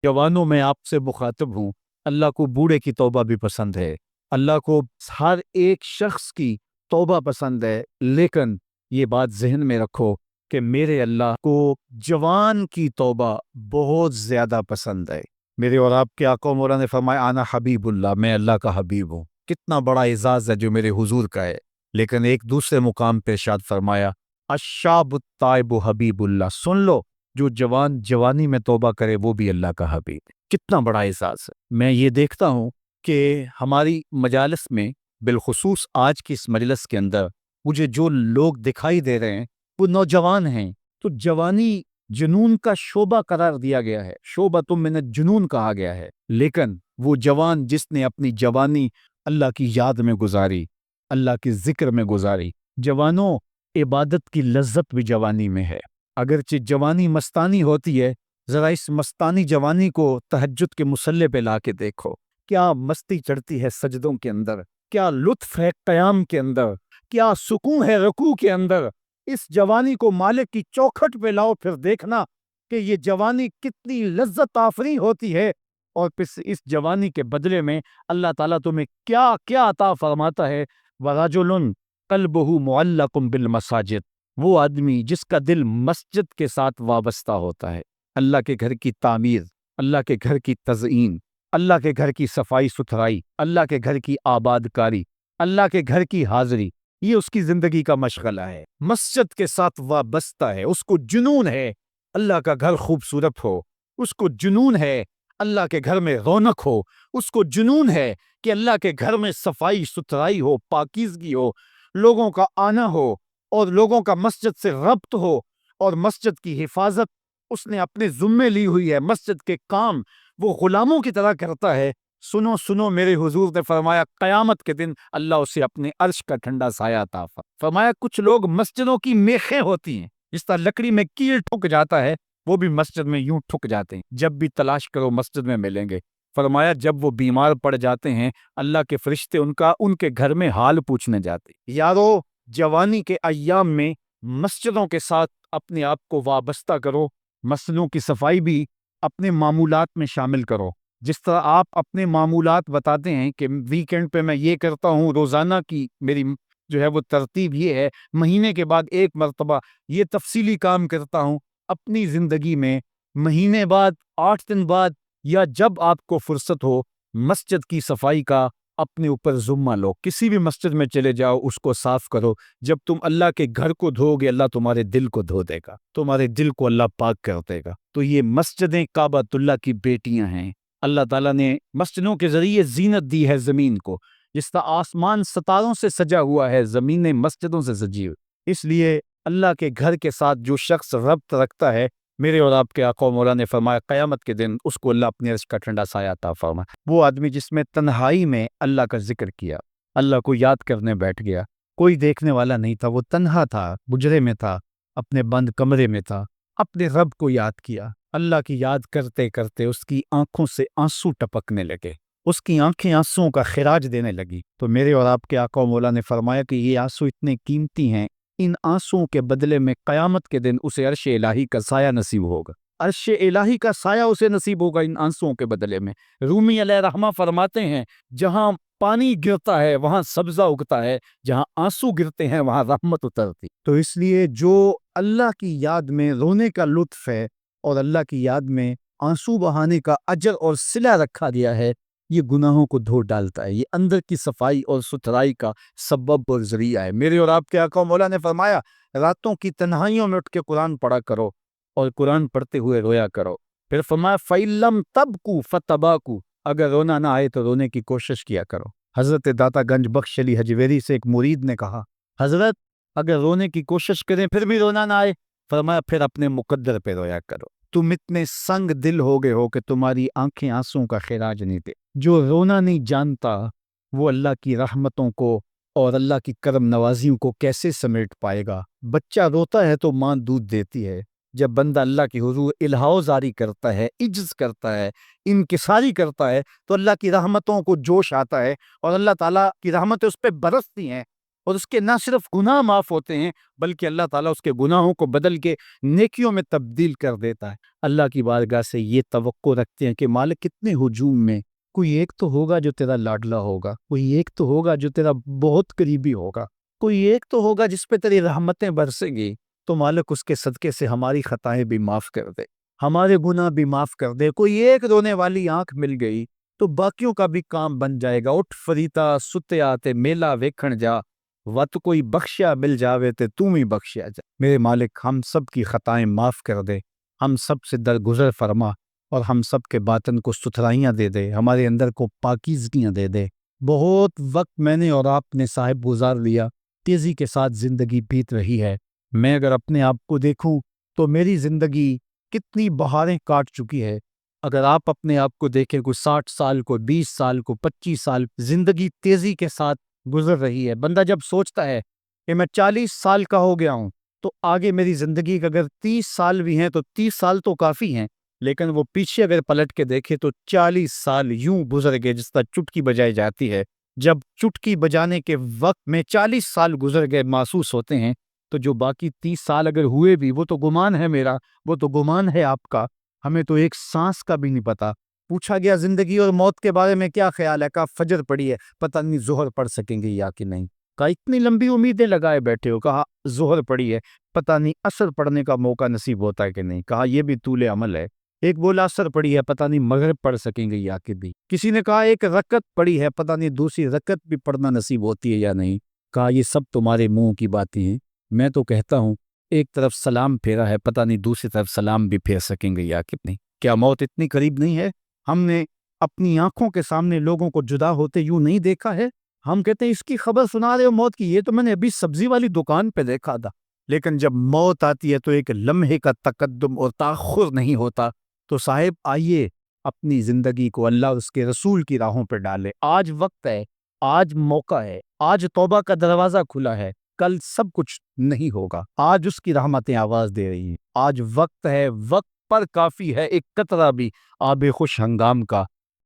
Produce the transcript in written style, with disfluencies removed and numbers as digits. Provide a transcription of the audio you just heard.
जवानों में आपसे मुखातिब हूँ, अल्लाह को बूढ़े की तौबा भी पसंद है, अल्लाह को हर एक शख्स की तौबा पसंद है, लेकिन ये बात जहन में रखो कि मेरे अल्लाह को जवान की तौबा बहुत ज़्यादा पसंद है। मेरे और आपके आका मौला ने फरमाया आना हबीबुल्लाह, मैं अल्लाह का हबीब हूँ। कितना बड़ा एजाज़ है जो मेरे हुजूर का है। लेकिन एक दूसरे मुकाम पे इरशाद फरमाया अशाबुत ताइबु हबीबुल्लाह, सुन लो, जो जवान जवानी में तौबा करे वो भी अल्लाह का हबीब है। कितना बड़ा एहसास है। मैं ये देखता हूँ कि हमारी मजालिस में, बिलखुसूस आज की इस मजलिस के अंदर, मुझे जो लोग दिखाई दे रहे हैं वो नौजवान हैं। तो जवानी जुनून का शोबा करार दिया गया है, शोबा तुम मिन जुनून कहा गया है। लेकिन वो जवान जिसने अपनी जवानी अल्लाह की याद में गुजारी, अल्लाह के जिक्र में गुजारी। जवानों, इबादत की लज्जत भी जवानी में है। अगरचे जवानी मस्तानी होती है, जरा इस मस्तानी जवानी को तहज्जुद के मुसल्ले पे ला के देखो, क्या मस्ती चढ़ती है सजदों के अंदर, क्या लुत्फ है क़याम के अंदर, क्या सुकून है रुकू के अंदर। इस जवानी को मालिक की चौखट पे लाओ, फिर देखना कि ये जवानी कितनी लज्जत आफरी होती है। और फिर इस जवानी के बदले में अल्लाह ताला तुम्हें क्या क्या अता फरमाता है। वराजुलुन कल्बुहु मुअल्लकुम बिल मसाजिद, वो आदमी जिसका दिल मस्जिद के साथ वाबस्ता होता है। अल्लाह के घर की तामीर, अल्लाह के घर की तज़ईन, अल्लाह के घर की सफाई सुथराई, अल्लाह के घर की आबादकारी, अल्लाह के घर की हाजिरी, ये उसकी जिंदगी का मशगला है। मस्जिद के साथ वाबस्ता है, उसको जुनून है अल्लाह का घर खूबसूरत हो, उसको जुनून है अल्लाह के घर में रौनक हो, उसको जुनून है कि अल्लाह के घर में सफाई सुथराई हो, पाकीज़गी हो, लोगों का आना हो और लोगों का मस्जिद से रब्त हो, और मस्जिद की हिफाजत उसने अपने ज़ुम्मे ली हुई है। मस्जिद के काम वो गुलामों की तरह करता है। सुनो सुनो, मेरे हुजूर ने फरमाया क़यामत के दिन अल्लाह उसे अपने अर्श का ठंडा साया अता फरमाया। कुछ लोग मस्जिदों की मेखें होती हैं, जिस तरह लकड़ी में कील ठुक जाता है, वो भी मस्जिद में यूं ठुक जाते हैं, जब भी तलाश करो मस्जिद में मिलेंगे। फरमाया जब वो बीमार पड़ जाते हैं, अल्लाह के फरिश्ते उनका उनके घर में हाल पूछने जाते हैं। यारो, जवानी के अय्याम में मस्जिदों के साथ अपने आप को वाबस्ता करो, मस्जिदों की सफाई भी अपने मामूलात में शामिल करो। जिस तरह आप अपने मामूलात बताते हैं कि वीकेंड पे मैं ये करता हूँ, रोज़ाना की मेरी जो है वो तरतीब ये है, महीने के बाद एक मरतबा ये तफसीली काम करता हूँ। अपनी ज़िंदगी में महीने बाद, 8 दिन बाद, या जब आपको फुर्सत हो, मस्जिद की सफाई का अपने ऊपर जुम्मा लो। किसी भी मस्जिद में चले जाओ, उसको साफ करो। जब तुम अल्लाह के घर को धोगे, अल्लाह तुम्हारे दिल को धो देगा, तुम्हारे दिल को अल्लाह पाक कर देगा। तो ये मस्जिदें काबतुल्लाह की बेटियां हैं। अल्लाह ताला ने मस्जिदों के जरिए जीनत दी है ज़मीन को। जिस तरह आसमान सितारों से सजा हुआ है, ज़मीनें मस्जिदों से सजी हुई। इसलिए अल्लाह के घर के साथ जो शख्स रब्त रखता है, मेरे और आपके आका मौला ने फरमाया क़यामत के दिन उसको अल्लाह अपने अर्श का ठंडा साया अता फरमाए। वो आदमी जिसमें तन्हाई में अल्लाह का जिक्र किया, अल्लाह को याद करने बैठ गया, कोई देखने वाला नहीं था, वो तन्हा था, बुजरे में था, अपने बंद कमरे में था, अपने रब को याद किया। अल्लाह की याद करते करते उसकी आंखों से आंसू टपकने लगे, उसकी आंखें आंसुओं का खिराज देने लगी। तो मेरे और आपके आका मौला ने फरमाया कि ये आंसू इतने कीमती हैं, इन आंसुओं के बदले में क़यामत के दिन उसे अर्श इलाही का साया नसीब होगा। अर्श इलाही का साया उसे नसीब होगा इन आंसुओं के बदले में। रूमी अलैहिर्रहमा फरमाते हैं, जहां पानी गिरता है वहां सब्जा उगता है, जहां आंसू गिरते हैं वहां रहमत उतरती। तो इसलिए जो अल्लाह की याद में रोने का लुत्फ है और अल्लाह की याद में आंसू बहाने का अजर और सिला रखा गया है, ये गुनाहों को धो डालता है, ये अंदर की सफाई और सुथराई का सबब और जरिया है। मेरे और आपके आका मौला ने फरमाया, रातों की तन्हाइयों में उठ के कुरान पढ़ा करो और कुरान पढ़ते हुए रोया करो। फिर फरमाया फ़इल्लम तबकू फतबाकू, अगर रोना ना आए तो रोने की कोशिश किया करो। हजरत दाता गंज बख्श अली हजवेरी से एक मुरीद ने कहा, हजरत अगर रोने की कोशिश करें फिर भी रोना ना आए, फरमाया फिर अपने मुकद्दर पे रोया करो। तुम इतने संग दिल हो गए हो कि तुम्हारी आंखें आंसुओं का खिराज नहीं दे। जो रोना नहीं जानता वो अल्लाह की रहमतों को और अल्लाह की करम नवाजियों को कैसे समेट पाएगा। बच्चा रोता है तो माँ दूध देती है। जब बंदा अल्लाह की हुजूर इल्हाज़ारी करता है, इज्ज़ करता है, इनकिसारी करता है, तो अल्लाह की रहमतों को जोश आता है और अल्लाह ताला की रहमतें उस पर बरसती हैं اور اس کے نہ صرف گناہ معاف ہوتے ہیں بلکہ اللہ تعالیٰ اس کے گناہوں کو بدل کے نیکیوں میں تبدیل کر دیتا ہے۔ اللہ کی بارگاہ سے یہ توقع رکھتے ہیں کہ مالک کتنے ہجوم میں کوئی ایک تو ہوگا جو تیرا لاڈلا ہوگا، کوئی ایک تو ہوگا جو تیرا بہت قریبی ہوگا، کوئی ایک تو ہوگا جس پہ تیری رحمتیں برسیں گی، تو مالک اس کے صدقے سے ہماری خطائیں بھی معاف کر دے، ہمارے گناہ بھی معاف کر دے۔ کوئی ایک رونے والی آنکھ مل گئی تو باقیوں کا بھی کام بن جائے گا۔ اٹھ فریتا ستیا تے میلا ویکھن جا، وت کوئی بخشیا مل جاوے تے تم ہی بخشیا جا۔ میرے مالک ہم سب کی خطائیں معاف کر دے، ہم سب سے درگزر فرما، اور ہم سب کے باطن کو ستھرائیاں دے دے، ہمارے اندر کو پاکیزگیاں دے دے۔ بہت وقت میں نے اور آپ نے صاحب گزار لیا، تیزی کے ساتھ زندگی بیت رہی ہے۔ میں اگر اپنے آپ کو دیکھوں تو میری زندگی کتنی بہاریں کاٹ چکی ہے۔ اگر آپ اپنے آپ کو دیکھیں، کوئی 60 سال کو 20 سال کو 25 سال، زندگی تیزی کے ساتھ گزر رہی ہے۔ بندہ جب سوچتا ہے کہ میں 40 سال کا ہو گیا ہوں تو آگے میری زندگی کا اگر 30 سال بھی ہیں تو 30 سال تو کافی ہیں، لیکن وہ پیچھے اگر پلٹ کے دیکھے تو 40 سال یوں گزر گئے جس طرح چٹکی بجائی جاتی ہے۔ جب چٹکی بجانے کے وقت میں 40 سال گزر گئے محسوس ہوتے ہیں، تو جو باقی 30 سال اگر ہوئے بھی، وہ تو گمان ہے میرا، وہ تو گمان ہے آپ کا، ہمیں تو ایک سانس کا بھی نہیں پتا۔ پوچھا گیا زندگی اور موت کے بارے میں کیا خیال ہے؟ کہا فجر پڑی ہے، پتہ نہیں ظہر پڑھ سکیں گے یا کہ نہیں۔ کہا اتنی لمبی امیدیں لگائے بیٹھے ہو، کہا ظہر پڑی ہے، پتہ نہیں عصر پڑھنے کا موقع نصیب ہوتا ہے کہ نہیں۔ کہا یہ بھی طول عمل ہے۔ ایک بولا عصر پڑی ہے، پتہ نہیں مغرب پڑھ سکیں گے یا کہ بھی۔ کسی نے کہا ایک رکعت پڑی ہے، پتہ نہیں دوسری رکعت بھی پڑھنا نصیب ہوتی ہے یا نہیں۔ کہا یہ سب تمہارے منہ کی باتیں ہیں، میں تو کہتا ہوں ایک طرف سلام پھیرا ہے، پتہ نہیں دوسری طرف سلام بھی پھیر سکیں گے یا کہ نہیں۔ کیا موت اتنی قریب نہیں ہے؟ ہم نے اپنی آنکھوں کے سامنے لوگوں کو جدا ہوتے یوں نہیں دیکھا ہے؟ ہم کہتے ہیں اس کی خبر سنا رہے ہو موت کی، یہ تو میں نے ابھی سبزی والی دکان پہ دیکھا تھا۔ لیکن جب موت آتی ہے تو ایک لمحے کا تقدم اور تاخر نہیں ہوتا۔ تو صاحب آئیے اپنی زندگی کو اللہ اور اس کے رسول کی راہوں پہ ڈالے۔ آج وقت ہے، آج موقع ہے، آج توبہ کا دروازہ کھلا ہے، کل سب کچھ نہیں ہوگا۔ آج اس کی رحمتیں آواز دے رہی ہیں۔ آج وقت ہے، وقت پر کافی ہے ایک قطرہ بھی آب خوش ہنگام کا۔